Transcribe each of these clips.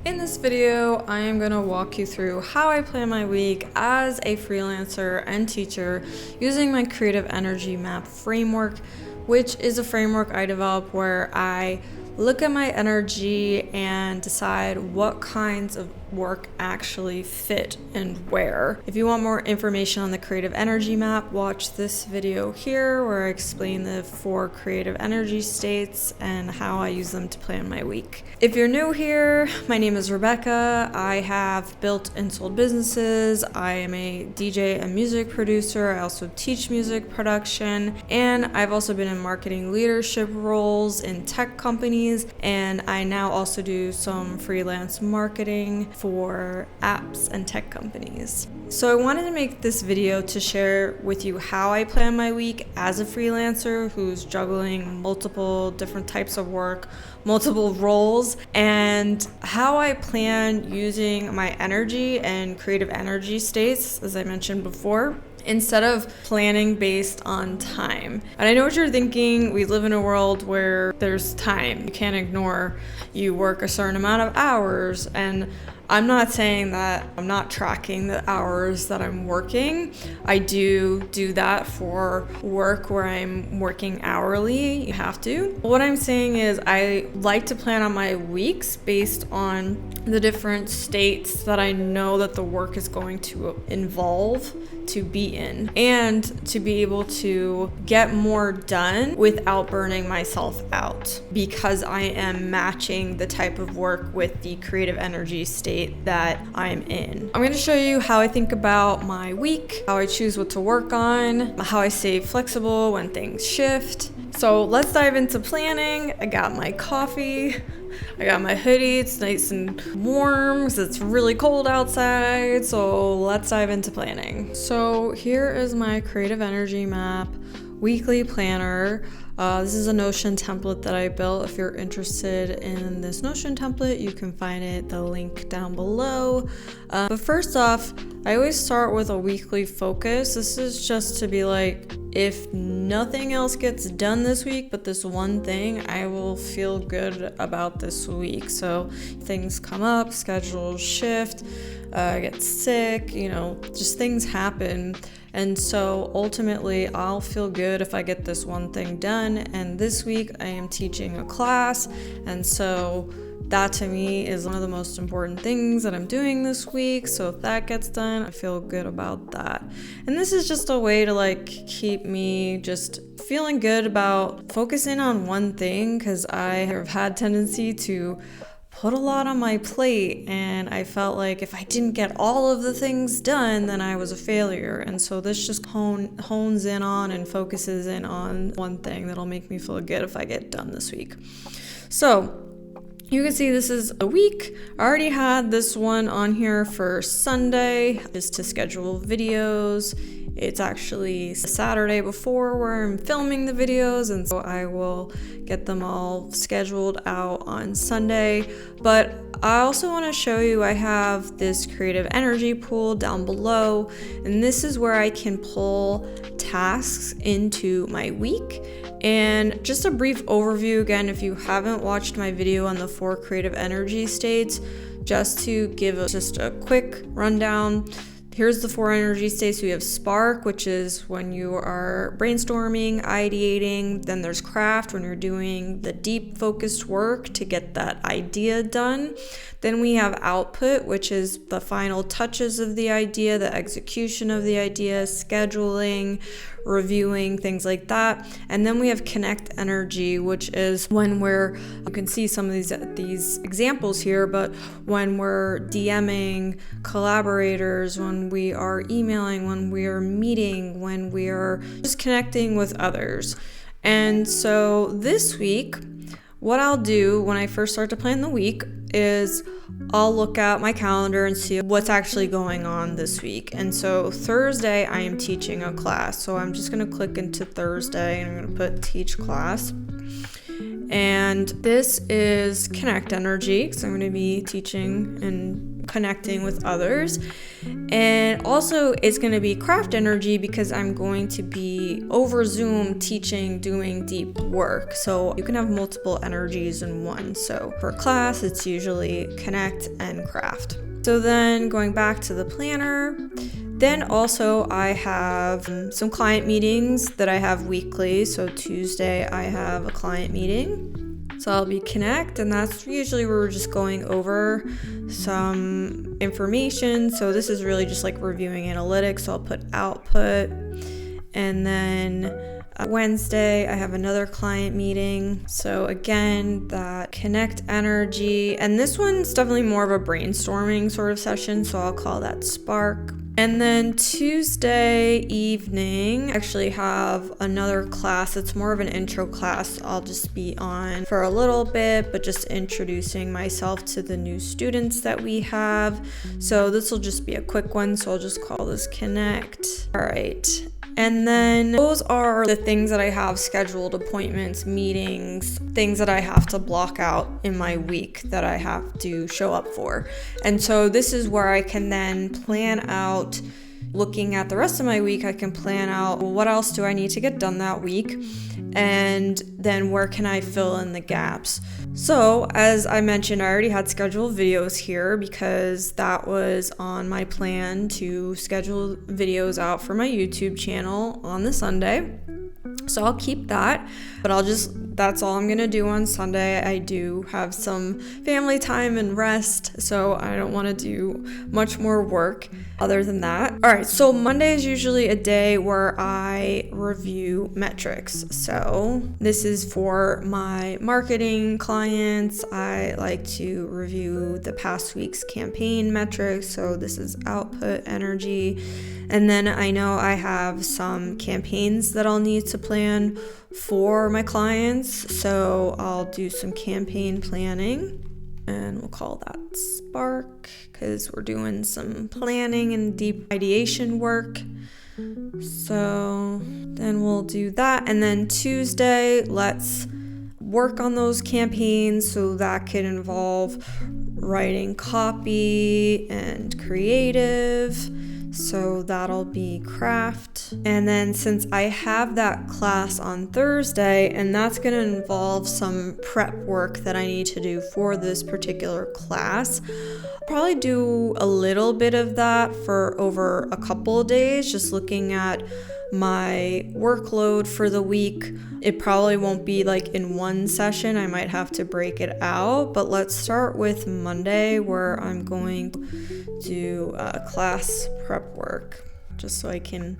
In this video, I am going to walk you through how I plan my week as a freelancer and teacher using my creative energy map framework, which is a framework I developed where I look at my energy and decide what kinds of work actually fit and where. If you want more information on the creative energy map, watch this video here where I explain the 4 creative energy states and how I use them to plan my week. If you're new here, my name is Rebecca. I have built and sold businesses. I am a DJ and music producer. I also teach music production, and I've also been in marketing leadership roles in tech companies, and I now also do some freelance marketing for apps and tech companies. So I wanted to make this video to share with you how I plan my week as a freelancer who's juggling multiple different types of work, multiple roles, and how I plan using my energy and creative energy states, as I mentioned before, instead of planning based on time. And I know what you're thinking. We live in a world where there's time. You can't ignore you work a certain amount of hours, and I'm not saying that I'm not tracking the hours that I'm working. I do that for work where I'm working hourly. You have to. What I'm saying is I like to plan on my weeks based on the different states that I know that the work is going to involve to be in, and to be able to get more done without burning myself out, because I am matching the type of work with the creative energy state that I'm in. I'm going to show you how I think about my week, how I choose what to work on, how I stay flexible when things shift. So let's dive into planning. I got my coffee. I got my hoodie. It's nice and warm because it's really cold outside. So let's dive into planning. So here is my creative energy map weekly planner. This is a Notion template that I built. If you're interested in this Notion template, you can find the link down below. But first off, I always start with a weekly focus. This is just to be like, if nothing else gets done this week but this one thing, I will feel good about this week. So things come up, schedules shift, I get sick, just things happen. And so ultimately, I'll feel good if I get this one thing done. And this week, I am teaching a class. And so that to me is one of the most important things that I'm doing this week. So if that gets done, I feel good about that. And this is just a way to keep me just feeling good about focusing on one thing, because I have had tendency to put a lot on my plate, and I felt like if I didn't get all of the things done, then I was a failure. And so this just hones in on and focuses in on one thing that'll make me feel good if I get done this week. So you can see this is a week. I already had this one on here for Sunday, just to schedule videos. It's actually Saturday before where I'm filming the videos, and so I will get them all scheduled out on Sunday. But I also want to show you I have this creative energy pool down below, and this is where I can pull tasks into my week. And just a brief overview again, if you haven't watched my video on the 4 creative energy states, just to give just a quick rundown. Here's the 4 energy states. We have spark, which is when you are brainstorming, ideating. Then there's craft, when you're doing the deep focused work to get that idea done. Then we have output, which is the final touches of the idea, the execution of the idea, scheduling, reviewing, things like that. And then we have connect energy, which is when you can see some of these examples here, but when we're DMing collaborators, when we are emailing, when we are meeting, when we are just connecting with others. And so this week, what I'll do when I first start to plan the week is I'll look at my calendar and see what's actually going on this week. And so Thursday, I am teaching a class. So I'm just going to click into Thursday and I'm going to put teach class. And this is connect energy, because I'm going to be teaching and connecting with others. And also it's going to be craft energy because I'm going to be over Zoom teaching, doing deep work. So you can have multiple energies in one. So for class, it's usually connect and craft. So then going back to the planner, then also I have some client meetings that I have weekly. So Tuesday I have a client meeting. So I'll be connect, and that's usually where we're just going over some information. So this is really just like reviewing analytics. So I'll put output. And then Wednesday, I have another client meeting. So again, that connect energy. And this one's definitely more of a brainstorming sort of session. So I'll call that spark. And then Tuesday evening, I actually have another class. It's more of an intro class. I'll just be on for a little bit, but just introducing myself to the new students that we have. So this will just be a quick one. So I'll just call this connect. All right. And then those are the things that I have scheduled, appointments, meetings, things that I have to block out in my week that I have to show up for. And so this is where I can then plan out, looking at the rest of my week, I can plan out, well, what else do I need to get done that week? And then where can I fill in the gaps? So as I mentioned, I already had scheduled videos here because that was on my plan to schedule videos out for my YouTube channel on the Sunday. So I'll keep that, but that's all I'm gonna do on Sunday. I do have some family time and rest, so I don't wanna do much more work other than that. All right, so Monday is usually a day where I review metrics. So this is for my marketing clients. I like to review the past week's campaign metrics. So this is output, energy. And then I know I have some campaigns that I'll need to plan for my clients. So I'll do some campaign planning, and we'll call that Spark because we're doing some planning and deep ideation work. So then we'll do that. And then Tuesday, let's work on those campaigns. So that could involve writing copy and creative. So that'll be craft. And then since I have that class on Thursday, and that's going to involve some prep work that I need to do for this particular class, I'll probably do a little bit of that for over a couple of days, just looking at my workload for the week. It probably won't be like in one session. I might have to break it out, but let's start with Monday, where I'm going to do class prep work just so I can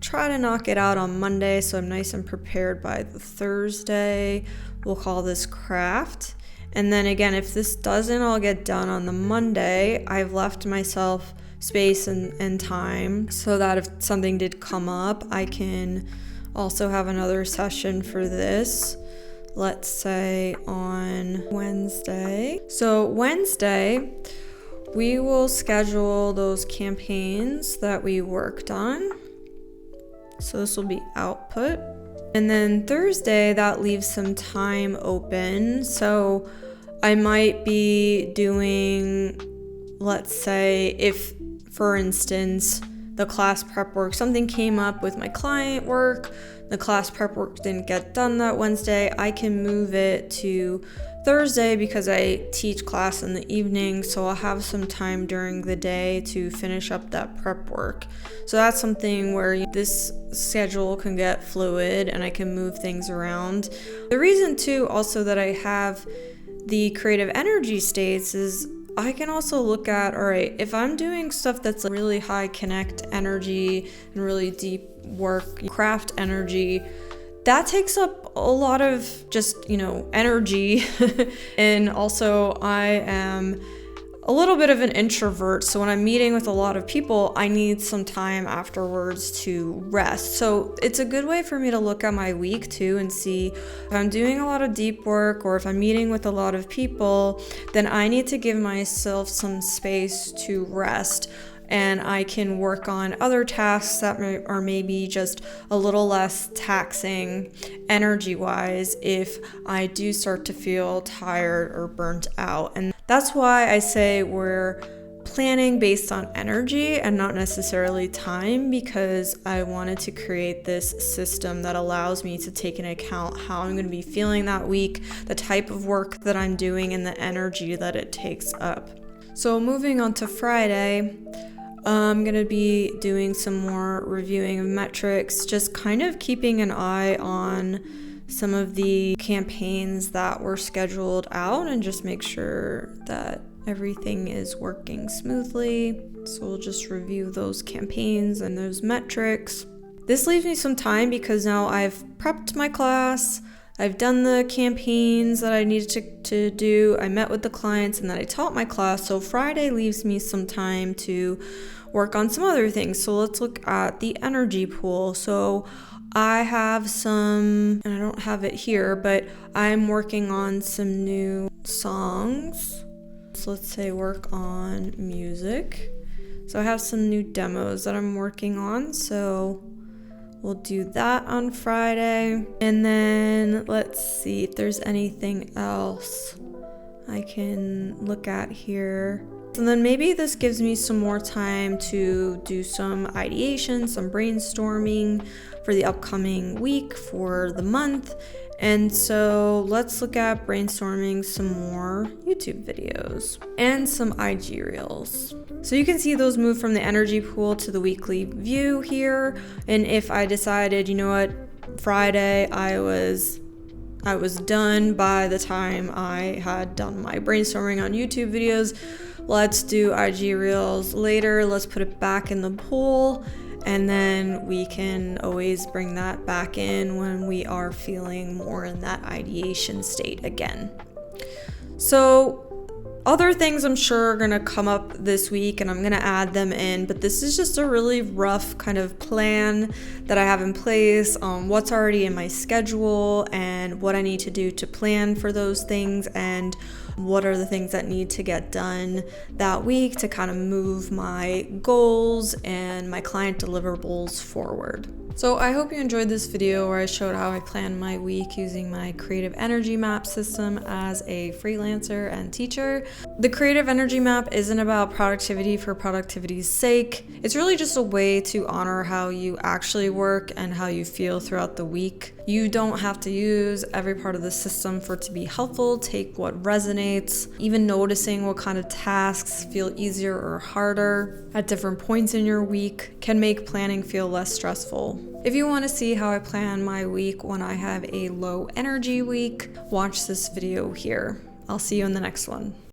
try to knock it out on Monday so I'm nice and prepared by the Thursday. We'll call this craft. And then again, if this doesn't all get done on the Monday, I've left myself space and time so that if something did come up, I can also have another session for this. Let's say on Wednesday. So Wednesday, we will schedule those campaigns that we worked on. So this will be output. And then Thursday, that leaves some time open. So I might be doing, let's say, if, for instance, the class prep work, something came up with my client work, the class prep work didn't get done that Wednesday, I can move it to Thursday because I teach class in the evening, so I'll have some time during the day to finish up that prep work. So that's something where this schedule can get fluid and I can move things around. The reason too also that I have the creative energy states is I can also look at, all right, if I'm doing stuff that's really high connect energy and really deep work, craft energy, that takes up a lot of just, energy. And also I am a little bit of an introvert. So when I'm meeting with a lot of people, I need some time afterwards to rest. So it's a good way for me to look at my week too and see if I'm doing a lot of deep work or if I'm meeting with a lot of people, then I need to give myself some space to rest. And I can work on other tasks that are maybe just a little less taxing energy-wise if I do start to feel tired or burnt out. And that's why I say where planning based on energy and not necessarily time, because I wanted to create this system that allows me to take into account how I'm going to be feeling that week, the type of work that I'm doing, and the energy that it takes up. So moving on to Friday, I'm going to be doing some more reviewing of metrics, just kind of keeping an eye on some of the campaigns that were scheduled out and just make sure that everything is working smoothly. So we'll just review those campaigns and those metrics. This leaves me some time because now I've prepped my class, I've done the campaigns that I needed to do, I met with the clients, and then I taught my class. So Friday leaves me some time to work on some other things. So let's look at the energy pool. So I have some, and I don't have it here, but I'm working on some new songs. So let's say work on music. So I have some new demos that I'm working on. So we'll do that on Friday. And then let's see if there's anything else I can look at here. And then maybe this gives me some more time to do some ideation, some brainstorming for the upcoming week, for the month. And so let's look at brainstorming some more YouTube videos and some IG Reels. So you can see those move from the energy pool to the weekly view here. And if I decided, you know what, Friday I was done by the time I had done my brainstorming on YouTube videos, let's do IG Reels later. Let's put it back in the pool, and then we can always bring that back in when we are feeling more in that ideation state again. So other things I'm sure are gonna come up this week and I'm gonna add them in, but this is just a really rough kind of plan that I have in place on what's already in my schedule and what I need to do to plan for those things, and what are the things that need to get done that week to kind of move my goals and my client deliverables forward. So I hope you enjoyed this video where I showed how I plan my week using my creative energy map system as a freelancer and teacher. The creative energy map isn't about productivity for productivity's sake. It's really just a way to honor how you actually work and how you feel throughout the week. You don't have to use every part of the system for it to be helpful. Take what resonates. Even noticing what kind of tasks feel easier or harder at different points in your week can make planning feel less stressful. If you want to see how I plan my week when I have a low energy week, watch this video here. I'll see you in the next one.